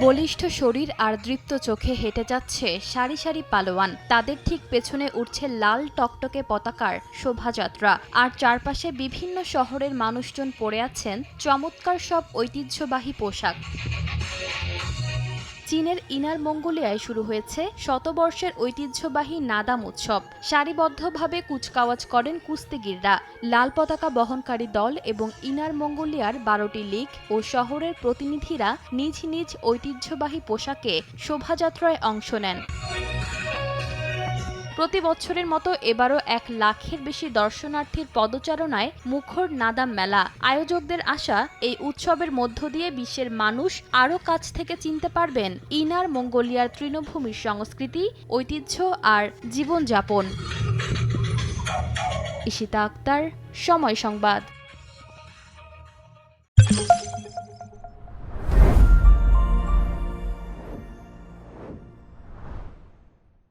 বলিষ্ঠ শরীর আর দৃপ্ত চোখে হেঁটে যাচ্ছে সারি সারি পালোয়ান। তাদের ঠিক পেছনে উঠছে লাল টকটকে পতাকার শোভাযাত্রা, আর চারপাশে বিভিন্ন শহরের মানুষজন পরে আছেন চমৎকার সব ঐতিহ্যবাহী পোশাক। চীনের ইনার মঙ্গোলিয়ায় শুরু হয়েছে শতবর্ষের ঐতিহ্যবাহী নাদাম উৎসব। সারিবদ্ধভাবে কুচকাওয়াজ করেন কুস্তিগিররা। লাল পতাকা বহনকারী দল এবং ইনার মঙ্গোলিয়ার ১২টি লীগ ও শহরের প্রতিনিধিরা নিজ নিজ ঐতিহ্যবাহী পোশাকে শোভাযাত্রায় অংশ নেন। প্রতি বছরের মতো এবারও ১ লাখের বেশি দর্শনার্থীর পদচারণায় মুখর নাদাম মেলা। আয়োজকদের আশা, এই উৎসবের মধ্য দিয়ে বিশ্বের মানুষ আরও কাছ থেকে চিনতে পারবেন ইনার মঙ্গোলিয়ার তৃণভূমির সংস্কৃতি, ঐতিহ্য আর জীবনযাপন। ঈশিতা আক্তার, সময় সংবাদ।